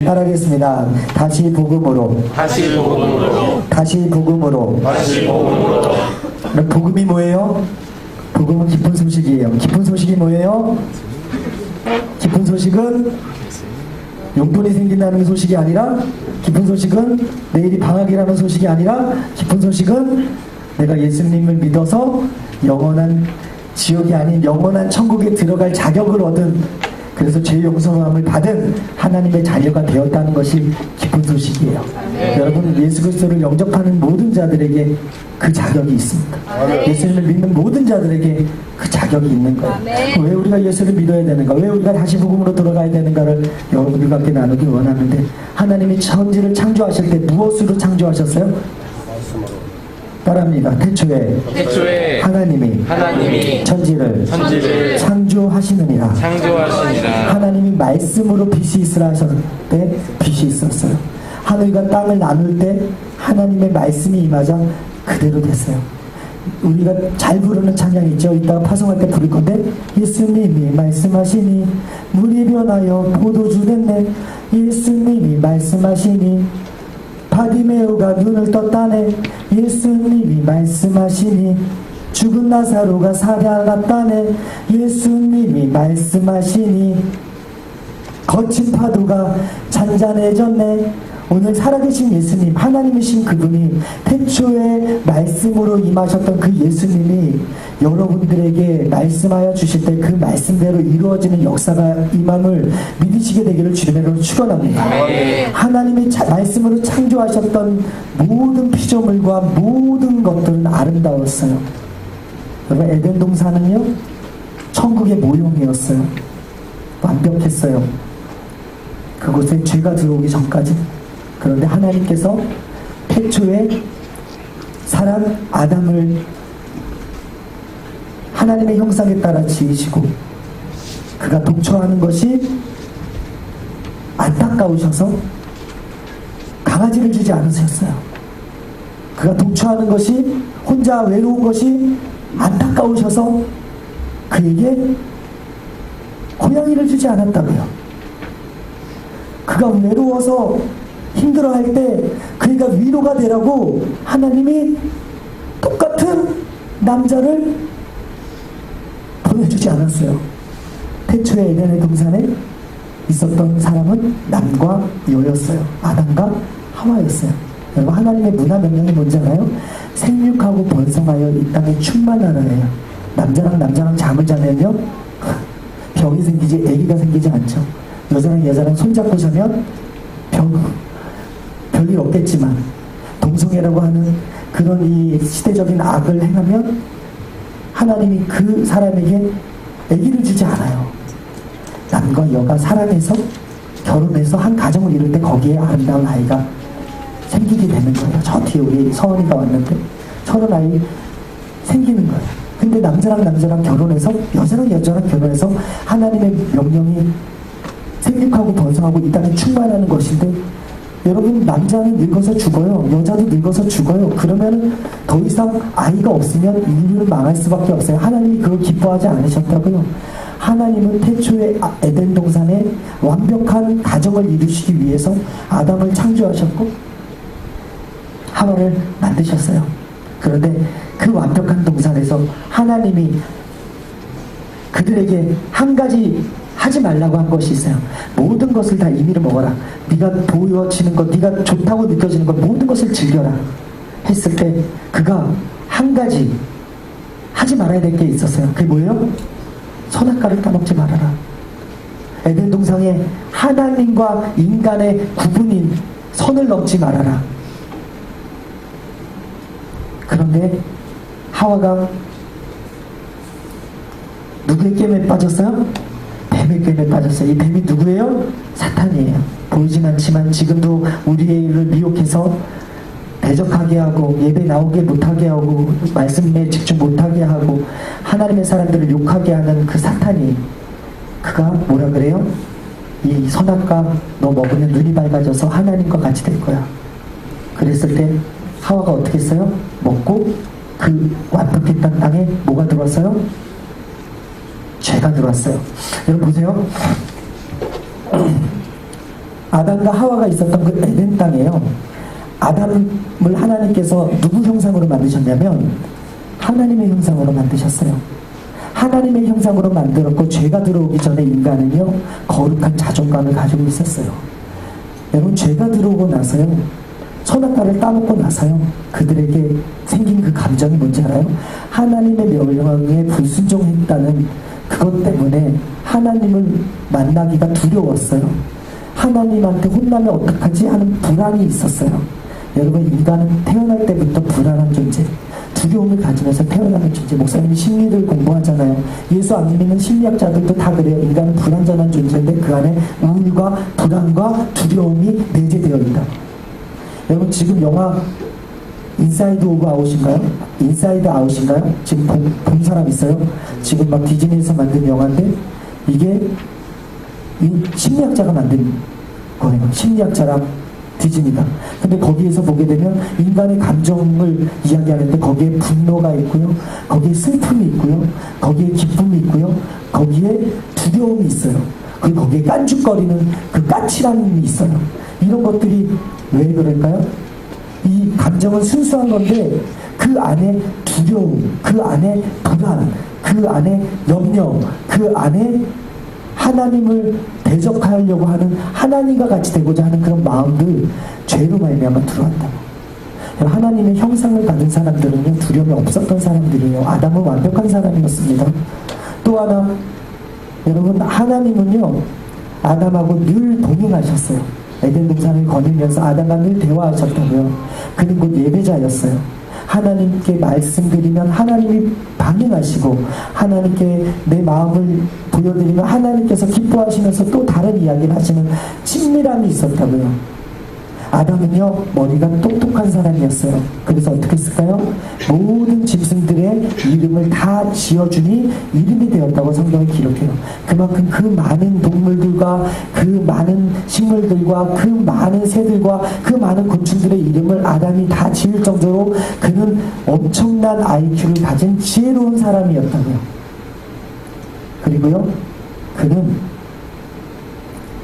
따라하겠습니다. 다시 복음으로. 다시 복음으로. 다시 복음으로. 다시 복음으로. 복음이 뭐예요? 복음은 기쁜 소식이에요. 기쁜 소식이 뭐예요? 기쁜 소식은 용돈이 생긴다는 소식이 아니라, 기쁜 소식은 내일이 방학이라는 소식이 아니라, 기쁜 소식은 내가 예수님을 믿어서 영원한 지옥이 아닌 영원한 천국에 들어갈 자격을 얻은, 그래서 죄 용서함을 받은 하나님의 자녀가 되었다는 것이 기쁜 소식이에요. 여러분, 예수 그리스도를 영접하는 모든 자들에게 그 자격이 있습니다. 예수님을 믿는 모든 자들에게 그 자격이 있는 거예요. 왜 우리가 예수를 믿어야 되는가? 왜 우리가 다시 복음으로 돌아가야 되는가를 여러분들과 함께 나누기 원하는데, 하나님이 천지를 창조하실 때 무엇으로 창조하셨어요? 따라합니다. 태초에 하나님이 천지를 창조하시느니라. 하나님이 말씀으로 빛이 있으라 하셨을 때 빛이 있었어요. 하늘과 땅을 나눌 때 하나님의 말씀이 임하자 그대로 됐어요. 우리가 잘 부르는 찬양 있죠? 이따가 파송할 때 부를 건데, 예수님이 말씀하시니 물이 변하여 포도주 됐네. 예수님이 말씀하시니 바디메오가 눈을 떴다네. 예수님이 말씀하시니 죽은 나사로가 살아났다네. 예수님이 말씀하시니 거친 파도가 잔잔해졌네. 오늘 살아계신 예수님, 하나님이신 그분이 태초에 말씀으로 임하셨던 그 예수님이 여러분들에게 말씀하여 주실 때 그 말씀대로 이루어지는 역사가 임함을 믿으시게 되기를 주님의 이름으로 축원합니다. 하나님이 말씀으로 창조하셨던 모든 피조물과 모든 것들은 아름다웠어요. 여러분, 에덴 동산은요, 천국의 모형이었어요. 완벽했어요. 그곳에 죄가 들어오기 전까지. 그런데 하나님께서 태초에 사람 아담을 하나님의 형상에 따라 지으시고, 그가 독초하는 것이 안타까우셔서 강아지를 주지 않으셨어요. 그가 독초하는 것이, 혼자 외로운 것이 안타까우셔서 그에게 고양이를 주지 않았다고요. 그가 외로워서 힘들어할 때 그가 위로가 되라고 하나님이 똑같은 남자를 보내주지 않았어요. 태초에 에덴의 동산에 있었던 사람은 남과 여였어요. 아담과 하와였어요. 여러분, 하나님의 문화 명령이 뭔지 알아요? 생육하고 번성하여 이 땅에 충만하라예요. 남자랑 잠을 자면요, 병이 생기지, 아기가 생기지 않죠. 여자랑 손잡고 자면 별일 없겠지만, 동성애라고 하는 그런 이 시대적인 악을 행하면 하나님이 그 사람에게 아기를 주지 않아요. 남과 여가 사랑해서 결혼해서 한 가정을 이룰 때 거기에 아름다운 아이가 생기게 되는 거예요. 저 뒤에 우리 서원이가 왔는데 저런 아이 생기는 거예요. 근데 남자랑 결혼해서, 여자랑 결혼해서 하나님의 명령이 생육하고 번성하고 이 땅에 충만하는 것인데, 여러분, 남자는 늙어서 죽어요. 여자도 늙어서 죽어요. 그러면 더 이상 아이가 없으면 인류는 망할 수밖에 없어요. 하나님이 그걸 기뻐하지 않으셨다고요. 하나님은 태초에 에덴 동산에 완벽한 가정을 이루시기 위해서 아담을 창조하셨고 하와를 만드셨어요. 그런데 그 완벽한 동산에서 하나님이 그들에게 한 가지 하지 말라고 한 것이 있어요. 모든 것을 다 임의로 먹어라. 네가 보여지는 것, 네가 좋다고 느껴지는 것, 모든 것을 즐겨라 했을 때 그가 한 가지 하지 말아야 될 게 있었어요. 그게 뭐예요? 선악과를 따먹지 말아라. 에덴 동산에 하나님과 인간의 구분인 선을 넘지 말아라. 그런데 하와가 누구의 게임에 빠졌어요? 뱀의 게임에 빠졌어요. 이 뱀이 누구예요? 사탄이에요. 보이진 않지만 지금도 우리를 미혹해서 대적하게 하고, 예배 나오게 못하게 하고, 말씀에 집중 못하게 하고, 하나님의 사람들을 욕하게 하는 그 사탄이, 그가 뭐라 그래요? 이 선악과 너 먹으면 눈이 밝아져서 하나님과 같이 될 거야. 그랬을 때 하와가 어떻게 했어요? 먹고 그 완벽했던 땅에 뭐가 들어왔어요? 죄가 들어왔어요. 여러분 보세요. 아담과 하와가 있었던 그 에덴 땅이에요. 아담을 하나님께서 누구 형상으로 만드셨냐면 하나님의 형상으로 만드셨어요. 하나님의 형상으로 만들었고 죄가 들어오기 전에 인간은요 거룩한 자존감을 가지고 있었어요. 여러분 죄가 들어오고 나서요 선악과를 따먹고 나서요 그들에게 생긴 그 감정이 뭔지 알아요? 하나님의 명령에 불순종했다는 그것 때문에 하나님을 만나기가 두려웠어요. 하나님한테 혼나면 어떡하지 하는 불안이 있었어요. 여러분 인간은 태어날 때부터 불안한 존재, 두려움을 가지면서 태어나는 존재. 목사님이 심리를 공부하잖아요. 예수 안 믿는 심리학자들도 다 그래요. 인간은 불안전한 존재인데 그 안에 우울과 불안과 두려움이 내재되어 있다. 여러분 지금 영화 인사이드 오브 아웃인가요? 인사이드 아웃인가요? 지금 본 사람 있어요? 지금 막 디즈니에서 만든 영화인데 이게 심리학자가 만든 거예요. 심리학자랑 디즈니가. 근데 거기에서 보게 되면 인간의 감정을 이야기하는데 거기에 분노가 있고요. 거기에 슬픔이 있고요. 거기에 기쁨이 있고요. 거기에 두려움이 있어요. 그리고 거기에 깐죽거리는 그 까칠함이 있어요. 이런 것들이 왜 그럴까요? 이 감정은 순수한 건데 그 안에 두려움, 그 안에 불안, 그 안에 염려, 그 안에 하나님을 대적하려고 하는 하나님과 같이 되고자 하는 그런 마음들 죄로 말미암아 들어왔다고. 하나님의 형상을 받은 사람들은요 두려움이 없었던 사람들이에요. 아담은 완벽한 사람이었습니다. 또 하나 여러분 하나님은요 아담하고 늘 동행하셨어요. 에덴 동산을 거닐면서 아담과 늘 대화하셨다고요. 그는 곧 예배자였어요. 하나님께 말씀드리면 하나님이 반응하시고 하나님께 내 마음을 보여드리면 하나님께서 기뻐하시면서 또 다른 이야기를 하시는 친밀함이 있었다고요. 아담은요 머리가 똑똑한 사람이었어요. 그래서 어떻게 했을까요? 모든 짐승들의 이름을 다 지어주니 이름이 되었다고 성경이 기록해요. 그만큼 그 많은 동물들과 그 많은 식물들과 그 많은 새들과 그 많은 곤충들의 이름을 아담이 다 지을 정도로 그는 엄청난 IQ를 가진 지혜로운 사람이었다고요. 그리고요 그는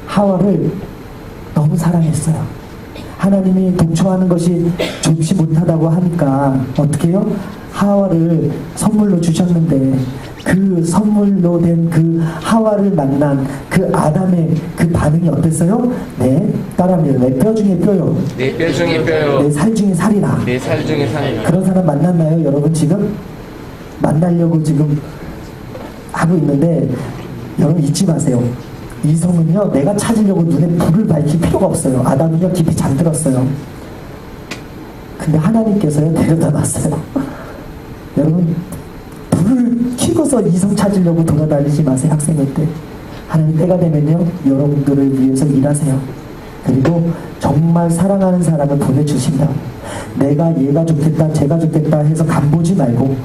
하와를 너무 사랑했어요. 하나님이 동초하는 것이 좋지 못하다고 하니까 어떻게 해요? 하와를 선물로 주셨는데 그 선물로 된 그 하와를 만난 그 아담의 그 반응이 어땠어요? 네, 따라합니다. 내 뼈 중에 뼈요. 내 뼈 중에 뼈요. 내 살 중에 살이라. 내 살 중에 살이라. 그런 사람 만났나요? 여러분 지금? 만나려고 지금 하고 있는데 여러분 잊지 마세요. 이성은요 내가 찾으려고 눈에 불을 밝힐 필요가 없어요. 아담은요 깊이 잠들었어요. 근데 하나님께서요 데려다 놨어요. 여러분 불을 켜고서 이성 찾으려고 돌아다니지 마세요. 학생일 때 하나님 때가 되면요 여러분들을 위해서 일하세요. 그리고 정말 사랑하는 사람을 보내주신다. 내가 얘가 좋겠다 쟤가 좋겠다 해서 간보지 말고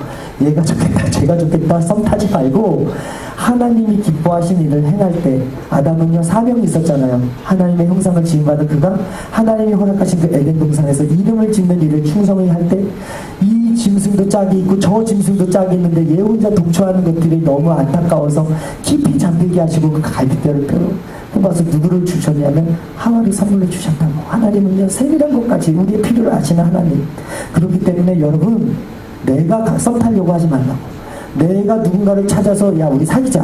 얘가 좋겠다 쟤가 좋겠다 썸 타지 말고 하나님이 기뻐하신 일을 행할 때 아담은요 사명이 있었잖아요. 하나님의 형상을 지음받은 그가 하나님이 허락하신 그 에덴 동산에서 이름을 짓는 일을 충성히 할 때 이 짐승도 짝이 있고 저 짐승도 짝이 있는데 얘 혼자 동초하는 것들이 너무 안타까워서 깊이 잠들게 하시고 그 갈비뼈를 뽑아서 누구를 주셨냐면 하와를 선물로 주셨다고. 하나님은요 세밀한 것까지 우리의 필요를 아시는 하나님. 그렇기 때문에 여러분 내가 썸 타려고 하지 말라고. 내가 누군가를 찾아서 야 우리 사귀자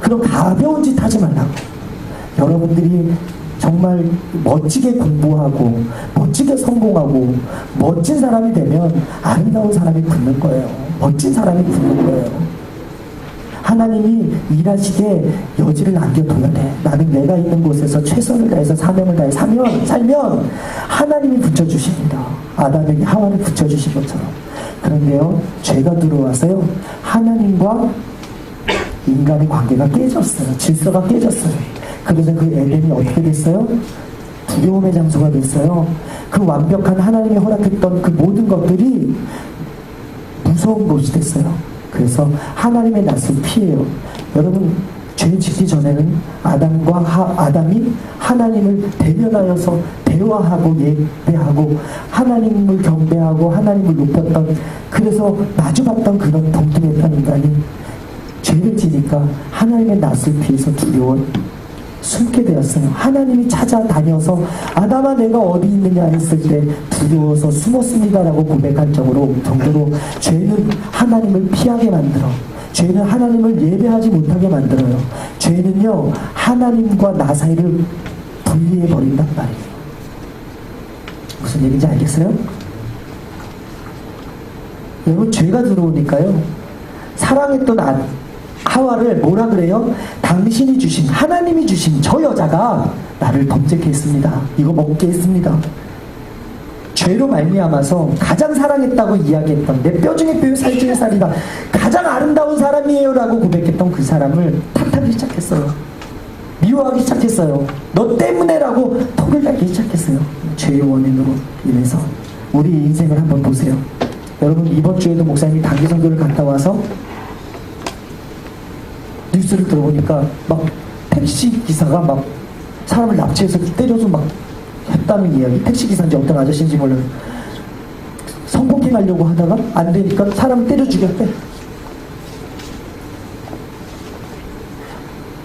그런 가벼운 짓 하지 말라고. 여러분들이 정말 멋지게 공부하고 멋지게 성공하고 멋진 사람이 되면 아름다운 사람이 붙는 거예요. 멋진 사람이 붙는 거예요. 하나님이 일하시게 여지를 남겨둬야 돼. 나는 내가 있는 곳에서 최선을 다해서 사명을 다해 살면 하나님이 붙여주십니다. 아담에게 하와를 붙여주신 것처럼. 그런데요 죄가 들어와서요 하나님과 인간의 관계가 깨졌어요. 질서가 깨졌어요. 그래서 그 에덴이 어떻게 됐어요? 두려움의 장소가 됐어요. 그 완벽한 하나님이 허락했던 그 모든 것들이 무서운 곳이 됐어요. 그래서 하나님의 낯을 피해요. 여러분 죄 짓기 전에는 아담이 하나님을 대면하여서 대화하고 예배하고 하나님을 경배하고 하나님을 높였던 그래서 마주봤던 그런 동등했던 인간이 죄를 지니까 하나님의 낯을 피해서 두려워 숨게 되었어요. 하나님이 찾아다녀서 아담아 내가 어디 있느냐 했을 때 두려워서 숨었습니다라고 고백할 정도로 죄는 하나님을 피하게 만들어, 죄는 하나님을 예배하지 못하게 만들어요. 죄는요 하나님과 나 사이를 분리해버린단 말이에요. 무슨 얘기인지 알겠어요? 여러분, 죄가 들어오니까요 사랑했던 하와를 뭐라 그래요? 당신이 주신, 하나님이 주신 저 여자가 나를 범죄케 했습니다. 이거 먹게 했습니다. 죄로 말미암아서 가장 사랑했다고 이야기했던, 내 뼈 중에 뼈, 살 중에 살이다, 가장 아름다운 사람이에요 라고 고백했던 그 사람을 탓하기 시작했어요. 미워하기 시작했어요. 너 때문에 라고 톡을 달기 시작했어요. 죄의 원인으로 인해서. 우리 인생을 한번 보세요. 여러분, 이번 주에도 목사님이 단기 선교를 갔다 와서 뉴스를 들어보니까 막 택시 기사가 막 사람을 납치해서 때려서 막 했다는 이야기. 택시 기사인지 어떤 아저씨인지 몰라요. 성폭행 하려고 하다가 안 되니까 사람을 때려 죽였대.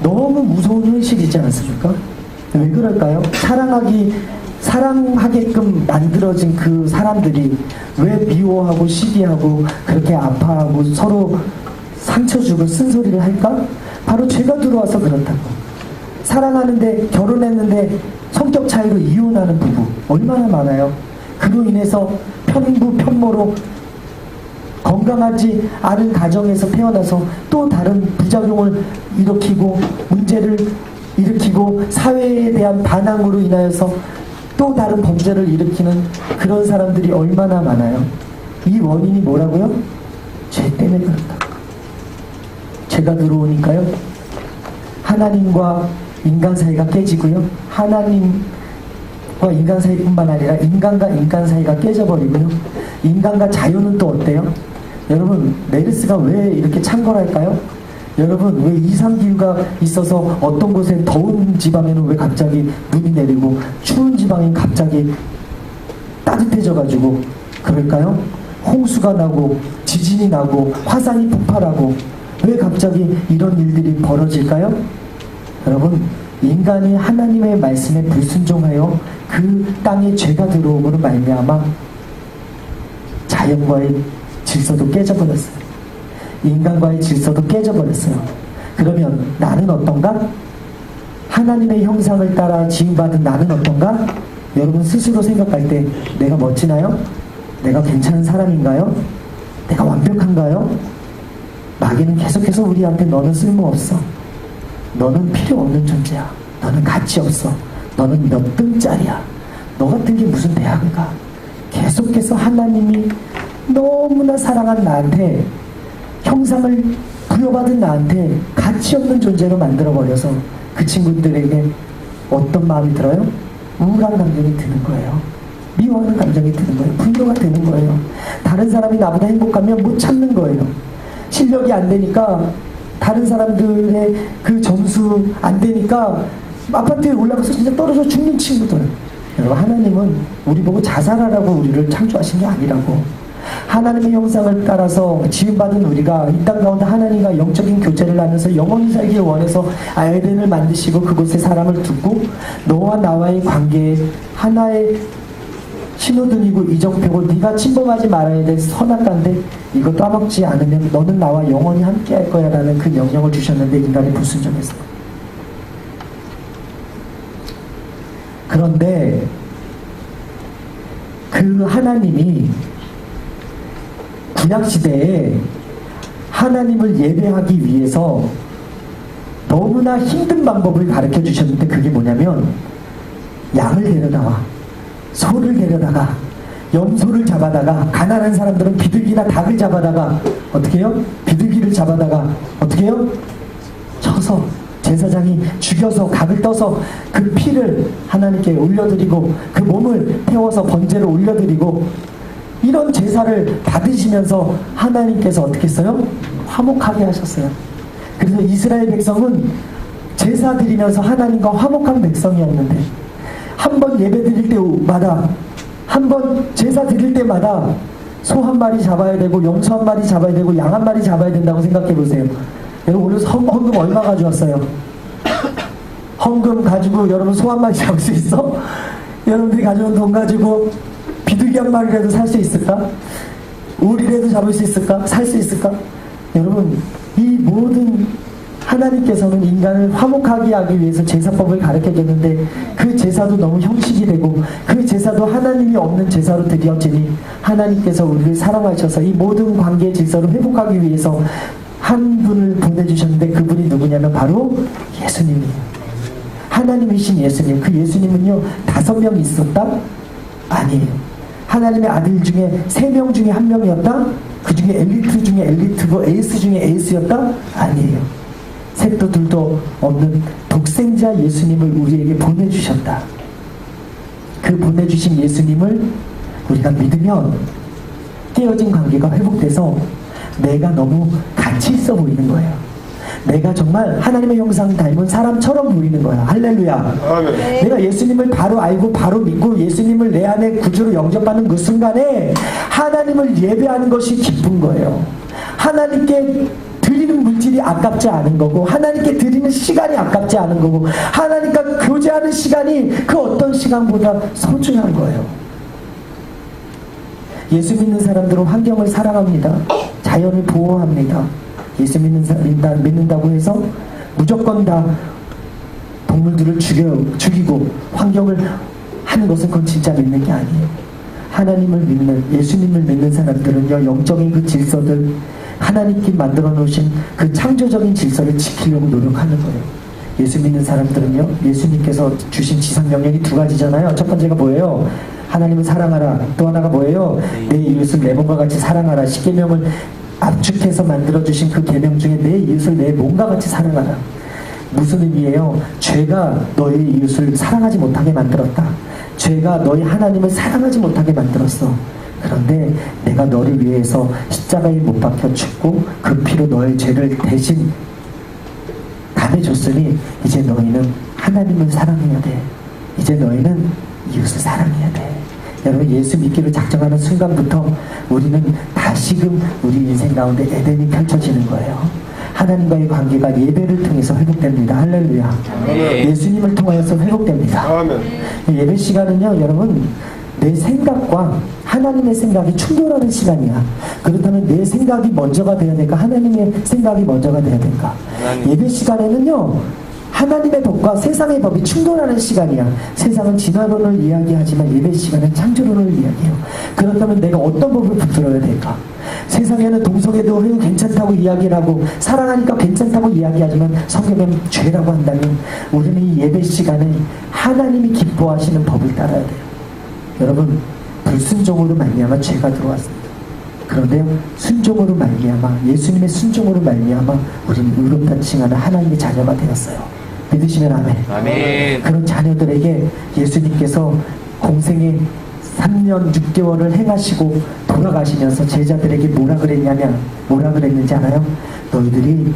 너무 무서운 현실이지 않습니까? 왜 그럴까요? 사랑하게끔 만들어진 그 사람들이 왜 미워하고 시기하고 그렇게 아파하고 서로 상처 주고 쓴소리를 할까? 바로 죄가 들어와서 그렇다고. 사랑하는데, 결혼했는데 성격 차이로 이혼하는 부부 얼마나 많아요. 그로 인해서 편부 편모로 건강하지 않은 가정에서 태어나서 또 다른 부작용을 일으키고 문제를 일으키고 사회에 대한 반항으로 인하여서 또 다른 범죄를 일으키는 그런 사람들이 얼마나 많아요. 이 원인이 뭐라고요? 죄 때문에 그렇다. 죄가 들어오니까요 하나님과 인간 사이가 깨지고요, 하나님과 인간 사이뿐만 아니라 인간과 인간 사이가 깨져버리고요, 인간과 자연은 또 어때요? 여러분, 메르스가 왜 이렇게 창궐할까요? 여러분, 왜 이상기후가 있어서 어떤 곳에 더운 지방에는 왜 갑자기 눈이 내리고 추운 지방엔 갑자기 따뜻해져가지고 그럴까요? 홍수가 나고 지진이 나고 화산이 폭발하고 왜 갑자기 이런 일들이 벌어질까요? 여러분, 인간이 하나님의 말씀에 불순종하여 그 땅에 죄가 들어오므로 말미암아 자연과의 질서도 깨져버렸어요. 인간과의 질서도 깨져버렸어요. 그러면 나는 어떤가? 하나님의 형상을 따라 지음받은 나는 어떤가? 여러분 스스로 생각할 때 내가 멋지나요? 내가 괜찮은 사람인가요? 내가 완벽한가요? 마귀는 계속해서 우리한테 너는 쓸모없어, 너는 필요 없는 존재야, 너는 가치 없어, 너는 몇 등짜리야, 너 같은 게 무슨 대학을 가. 계속해서 하나님이 너무나 사랑한 나한테, 형상을 부여받은 나한테 가치 없는 존재로 만들어버려서 그 친구들에게 어떤 마음이 들어요? 우울한 감정이 드는 거예요. 미워하는 감정이 드는 거예요. 분노가 드는 거예요. 다른 사람이 나보다 행복하면 못 참는 거예요. 실력이 안 되니까, 다른 사람들의 그 점수 안 되니까 아파트에 올라가서 진짜 떨어져 죽는 친구들. 여러분, 하나님은 우리 보고 자살하라고 우리를 창조하신 게 아니라고. 하나님의 형상을 따라서 지음받은 우리가 이 땅 가운데 하나님과 영적인 교제를 하면서 영원히 살길 원해서 에덴을 만드시고 그곳에 사람을 두고 너와 나와의 관계에 하나의 신호등이고 이정표고 네가 침범하지 말아야 될 선한 가운데 이거 따먹지 않으면 너는 나와 영원히 함께 할 거야 라는 그 명령을 주셨는데 인간이 불순종했어요. 그런데 그 하나님이 구약시대에 하나님을 예배하기 위해서 너무나 힘든 방법을 가르쳐 주셨는데 그게 뭐냐면 양을 데려다와, 소를 데려다가, 염소를 잡아다가, 가난한 사람들은 비둘기나 닭을 잡아다가 어떻게 해요? 비둘기를 잡아다가 어떻게 해요? 쳐서 제사장이 죽여서 각을 떠서 그 피를 하나님께 올려드리고 그 몸을 태워서 번제로 올려드리고 이런 제사를 받으시면서 하나님께서 어떻게 했어요? 화목하게 하셨어요. 그래서 이스라엘 백성은 제사 드리면서 하나님과 화목한 백성이었는데 한 번 예배 드릴 때마다, 한 번 제사 드릴 때마다 소 한 마리 잡아야 되고 염소 한 마리 잡아야 되고 양 한 마리 잡아야 된다고 생각해 보세요. 여러분 오늘 헌금 얼마 가져왔어요? 헌금 가지고 여러분 소 한 마리 잡을 수 있어? 여러분들이 가져온 돈 가지고 비둘기 한 마리라도 살 수 있을까? 우리라도 잡을 수 있을까? 살 수 있을까? 여러분, 이 모든 하나님께서는 인간을 화목하게 하기 위해서 제사법을 가르쳐줬는데 그 제사도 너무 형식이 되고 그 제사도 하나님이 없는 제사로 드려지니 하나님께서 우리를 사랑하셔서 이 모든 관계의 질서를 회복하기 위해서 한 분을 보내주셨는데 그분이 누구냐면 바로 예수님이에요. 하나님이신 예수님. 그 예수님은요 5명이 있었다? 아니에요. 하나님의 아들 중에 3명 중에 1명이었다? 그 중에 엘리트 중에 엘리트고 에이스 중에 에이스였다? 아니에요. 셋도 둘도 없는 독생자 예수님을 우리에게 보내주셨다. 그 보내주신 예수님을 우리가 믿으면 깨어진 관계가 회복돼서 내가 너무 가치 있어 보이는 거예요. 내가 정말 하나님의 형상 닮은 사람처럼 보이는 거야. 할렐루야. 아멘. 내가 예수님을 바로 알고 바로 믿고 예수님을 내 안에 구주로 영접하는 그 순간에 하나님을 예배하는 것이 기쁜 거예요. 하나님께 드리는 물질이 아깝지 않은 거고 하나님께 드리는 시간이 아깝지 않은 거고 하나님과 교제하는 시간이 그 어떤 시간보다 소중한 거예요. 예수 믿는 사람들은 환경을 사랑합니다. 자연을 보호합니다. 예수 믿는다고 해서 무조건 다 동물들을 죽이고 환경을 하는 것은 그건 진짜 믿는 게 아니에요. 하나님을 믿는, 예수님을 믿는 사람들은요 영적인 그 질서들, 하나님께 만들어 놓으신 그 창조적인 질서를 지키려고 노력하는 거예요. 예수 믿는 사람들은요 예수님께서 주신 지상명령이 2가지잖아요. 첫 번째가 뭐예요? 하나님을 사랑하라. 또 하나가 뭐예요? 내 이웃을 내 몸과 같이 사랑하라. 10계명을 압축해서 만들어주신 그 계명 중에 내 이웃을 내 몸과 같이 사랑하라. 무슨 의미예요? 죄가 너의 이웃을 사랑하지 못하게 만들었다. 죄가 너희 하나님을 사랑하지 못하게 만들었어. 그런데 내가 너를 위해서 십자가에 못 박혀 죽고 그 피로 너의 죄를 대신 감해줬으니 이제 너희는 하나님을 사랑해야 돼. 이제 너희는 이웃을 사랑해야 돼. 여러분 예수 믿기를 작정하는 순간부터 우리는 다시금 우리 인생 가운데 에덴이 펼쳐지는 거예요. 하나님과의 관계가 예배를 통해서 회복됩니다. 할렐루야. 아멘. 예수님을 통하여서 회복됩니다. 아멘. 예배 시간은요 여러분 내 생각과 하나님의 생각이 충돌하는 시간이야. 그렇다면 내 생각이 먼저가 돼야 될까? 하나님의 생각이 먼저가 돼야 될까? 예배 시간에는요 하나님의 법과 세상의 법이 충돌하는 시간이야. 세상은 진화론을 이야기하지만 예배 시간은 창조론을 이야기해요. 그렇다면 내가 어떤 법을 붙들어야 될까? 세상에는 동성애도 해도 괜찮다고 이야기를 하고 사랑하니까 괜찮다고 이야기하지만 성경은 죄라고 한다면 우리는 이 예배 시간에 하나님이 기뻐하시는 법을 따라야 돼요. 여러분 불순종으로 말미암아 죄가 들어왔습니다. 그런데 순종으로 말미암아 예수님의 순종으로 말미암아 우리는 의롭다 칭하는 하나님의 자녀가 되었어요. 믿으시면 아멘. 아멘. 그런 자녀들에게 예수님께서 공생의 3년 6개월을 행하시고 돌아가시면서 제자들에게 뭐라 그랬는지 알아요? 너희들이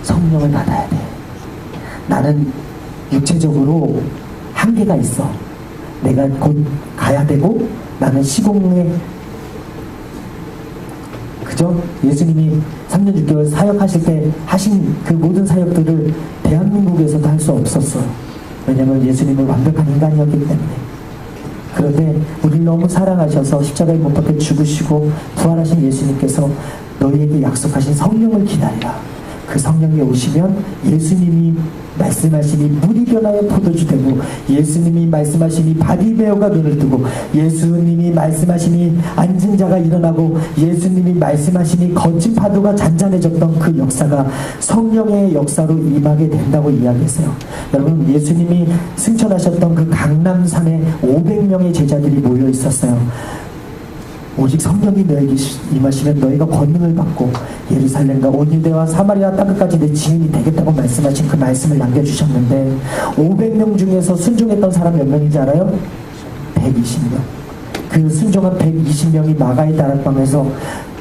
성령을 받아야 돼. 나는 육체적으로 한계가 있어. 내가 곧 가야 되고 나는 시공에 그죠? 예수님이 3년 6개월 사역하실 때 하신 그 모든 사역들을 대한민국에서도 할 수 없었어요. 왜냐하면 예수님은 완벽한 인간이었기 때문에. 그런데 우리를 너무 사랑하셔서 십자가에 못 박혀 죽으시고 부활하신 예수님께서 너희에게 약속하신 성령을 기다리라. 그 성령이 오시면 예수님이 말씀하시니 물이 변하여 포도주 되고 예수님이 말씀하시니 바디베어가 눈을 뜨고 예수님이 말씀하시니 앉은 자가 일어나고 예수님이 말씀하시니 거친 파도가 잔잔해졌던 그 역사가 성령의 역사로 임하게 된다고 이야기했어요. 여러분 예수님이 승천하셨던 그 강남산에 500명의 제자들이 모여 있었어요. 오직 성령이 너에게 임하시면 너희가 권능을 받고 예루살렘과 온 유대와 사마리아 땅끝까지 내 증인이 되겠다고 말씀하신 그 말씀을 남겨주셨는데 500명 중에서 순종했던 사람 몇 명인지 알아요? 120명. 그 순종한 120명이 마가의 다락방에서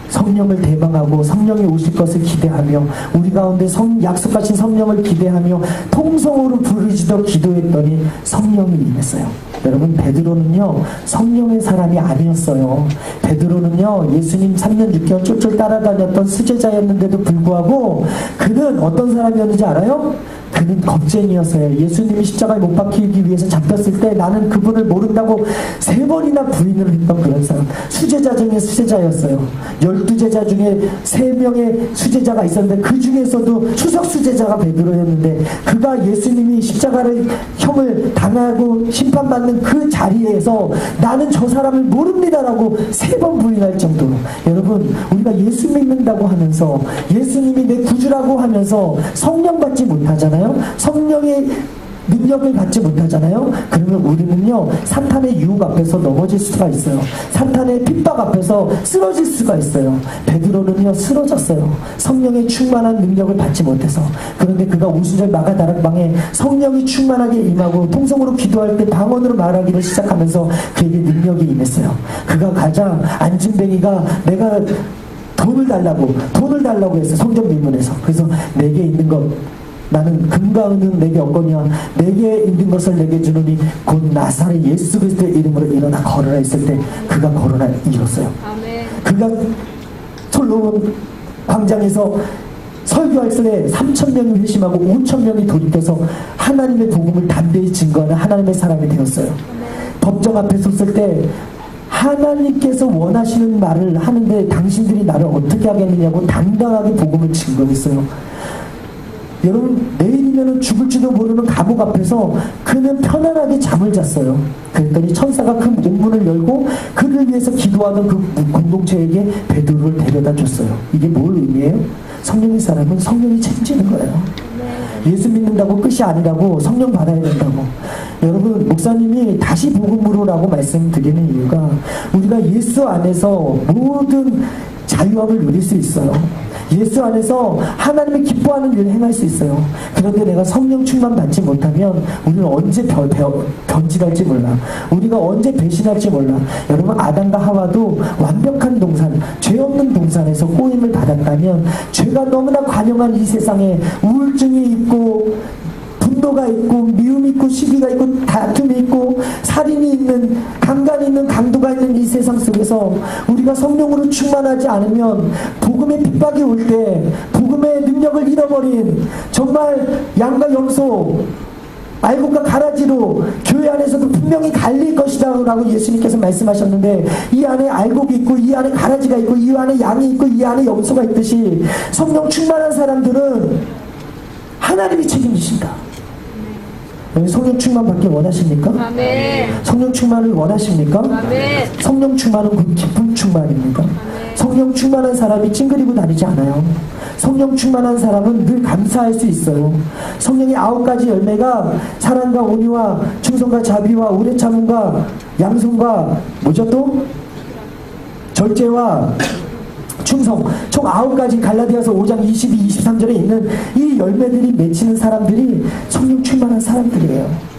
성령을 대방하고 성령이 오실 것을 기대하며 우리 가운데 약속하신 성령을 기대하며 통성으로 부르짖어 기도했더니 성령이 임했어요. 여러분 베드로는요 성령의 사람이 아니었어요. 베드로는요 예수님 3년 6개월 쫄쫄 따라다녔던 수제자였는데도 불구하고 그는 어떤 사람이었는지 알아요? 그는 겁쟁이였어요. 예수님이 십자가에 못 박히기 위해서 잡혔을 때 나는 그분을 모른다고 3번이나 부인을 했던 그런 사람. 수제자 중에 수제자였어요. 12제자 중에 3명의 수제자가 있었는데 그 중에서도 수석 수제자가 베드로였는데 그가 예수님이 십자가를 형을 당하고 심판받는 그 자리에서 나는 저 사람을 모릅니다라고 3번 부인할 정도로. 여러분, 우리가 예수 믿는다고 하면서 예수님이 내 구주라고 하면서 성령 받지 못하잖아요. 성령의 능력을 받지 못하잖아요. 그러면 우리는요, 사탄의 유혹 앞에서 넘어질 수가 있어요. 사탄의 핍박 앞에서 쓰러질 수가 있어요. 베드로는요, 쓰러졌어요. 성령의 충만한 능력을 받지 못해서. 그런데 그가 오순절 마가다락방에 성령이 충만하게 임하고 통성으로 기도할 때 방언으로 말하기를 시작하면서 그에게 능력이 임했어요. 그가 가자 안진뱅이가 내가 돈을 달라고 했어요. 성전 미문에서. 그래서 내게 있는 것, 나는 금과 은은 내게 없거니와 내게 있는 것을 내게 주노니 곧 나사렛 예수 그리스도의 이름으로 일어나 걸어라 했을 때 그가 걸어라 일었어요. 그가 솔로몬 광장에서 설교할 때 3,000명이 회심하고 5,000명이 돌입해서 하나님의 복음을 담대히 증거하는 하나님의 사람이 되었어요. 법정 앞에 섰을 때 하나님께서 원하시는 말을 하는데 당신들이 나를 어떻게 하겠느냐고 당당하게 복음을 증거했어요. 여러분, 내일이면 죽을지도 모르는 감옥 앞에서 그는 편안하게 잠을 잤어요. 그랬더니 천사가 그 문문을 열고 그를 위해서 기도하는 그 공동체에게 베드로를 데려다 줬어요. 이게 뭘 의미해요? 성령의 사람은 성령이 책임지는 거예요. 예수 믿는다고 끝이 아니라고, 성령 받아야 된다고. 여러분, 목사님이 다시 복음으로라고 말씀드리는 이유가 우리가 예수 안에서 모든 자유함을 누릴 수 있어요. 예수 안에서 하나님의 기뻐하는 일을 행할 수 있어요. 그런데 내가 성령 충만 받지 못하면 우리는 언제 변질할지 몰라. 우리가 언제 배신할지 몰라. 여러분, 아담과 하와도 완벽한 동산, 죄 없는 동산에서 꼬임을 받았다면 죄가 너무나 관영한 이 세상에 우울증이 있고 분노가 있고 미움이 있고 시기가 있고 다툼이 있고 살인이 있는 강간이 있는 강도가 있는 이 세상 속에서 우리가 성령으로 충만하지 않으면 복음의 핍박이 올 때 복음의 능력을 잃어버린 정말 양과 염소 알곡과 가라지로 교회 안에서도 분명히 갈릴 것이다 라고 예수님께서 말씀하셨는데 이 안에 알곡이 있고 이 안에 가라지가 있고 이 안에 양이 있고 이 안에 염소가 있듯이 성령 충만한 사람들은 하나님이 책임지신다. 성령 충만 받기 원하십니까? 아멘. 성령 충만을 원하십니까? 아멘. 성령 충만은 곧 기쁨 충만입니다. 아멘. 성령 충만한 사람이 찡그리고 다니지 않아요. 성령 충만한 사람은 늘 감사할 수 있어요. 성령의 9가지 열매가 사랑과 온유와 충성과 자비와 오래 참음과 양손과 뭐죠 또? 절제와 충성, 총 9가지 갈라디아서 5장 22, 23절에 있는 이 열매들이 맺히는 사람들이 성령 충만한 사람들이에요.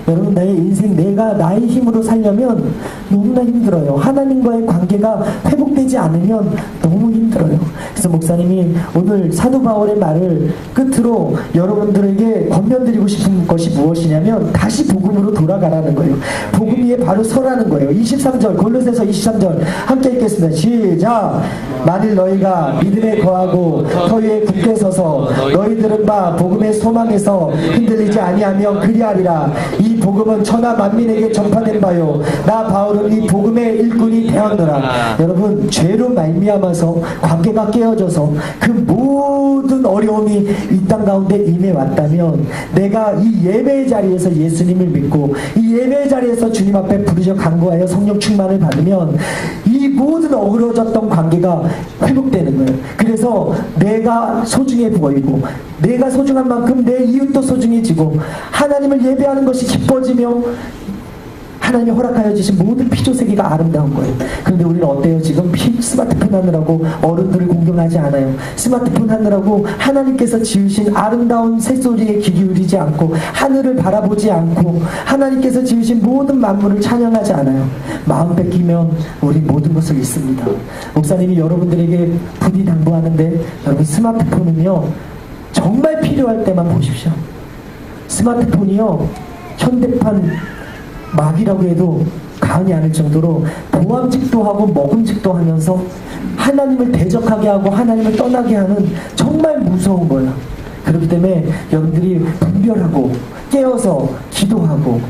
여러분, 내 인생 내가 나의 힘으로 살려면 너무나 힘들어요. 하나님과의 관계가 회복되지 않으면 너무 힘들어요. 그래서 목사님이 오늘 사도 바울의 말을 끝으로 여러분들에게 권면드리고 싶은 것이 무엇이냐면 다시 복음으로 돌아가라는 거예요. 복음 위에 바로 서라는 거예요. 23절, 골로새서 23절 함께 읽겠습니다. 시작! 만일 너희가 믿음에 거하고 터위에 굳게 서서 너희들은 바 복음의 소망에서 흔들리지 아니하며 그리하리라. 이 복음은 천하 만민에게 전파된 바요 나 바울은 이 복음의 일꾼이 되었노라. 여러분, 죄로 말미암아서 관계가 깨어져서 그 모든 어려움이 이 땅 가운데 임해 왔다면 내가 이 예배의 자리에서 예수님을 믿고 이 예배의 자리에서 주님 앞에 부르짖어 간구하여 성령 충만을 받으면 이 모든 어그러졌던 관계가 회복되는 거예요. 그래서 내가 소중해 보이고 내가 소중한 만큼 내 이웃도 소중해지고 하나님을 예배하는 것이 기뻐지며 하나님이 허락하여 주신 모든 피조세계가 아름다운 거예요. 그런데 우리는 어때요? 지금 스마트폰 하느라고 어른들을 공경하지 않아요. 스마트폰 하느라고 하나님께서 지으신 아름다운 새소리에 귀 기울이지 않고 하늘을 바라보지 않고 하나님께서 지으신 모든 만물을 찬양하지 않아요. 마음 뺏기면 우리 모든 것을 잃습니다. 목사님이 여러분들에게 부디 당부하는데 여러분, 스마트폰은요 정말 필요할 때만 보십시오. 스마트폰이요 현대판 마귀라고 해도 가언이 않을 정도로 보암직도 하고 먹음직도 하면서 하나님을 대적하게 하고 하나님을 떠나게 하는 정말 무서운 거예요. 그렇기 때문에 여러분들이 분별하고 깨어서 기도하고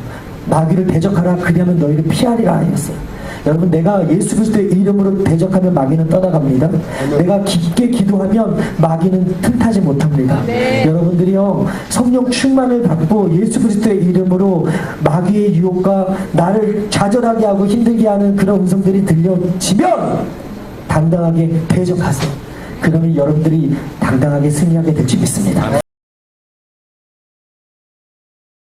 마귀를 대적하라, 그리하면 너희를 피하리라 하였어요. 여러분, 내가 예수 그리스도의 이름으로 대적하면 마귀는 떠나갑니다. 내가 깊게 기도하면 마귀는 틈타지 못합니다. 여러분들이요, 성령 충만을 받고 예수 그리스도의 이름으로 마귀의 유혹과 나를 좌절하게 하고 힘들게 하는 그런 음성들이 들려지면 당당하게 대적하세요. 그러면 여러분들이 당당하게 승리하게 될 줄 믿습니다.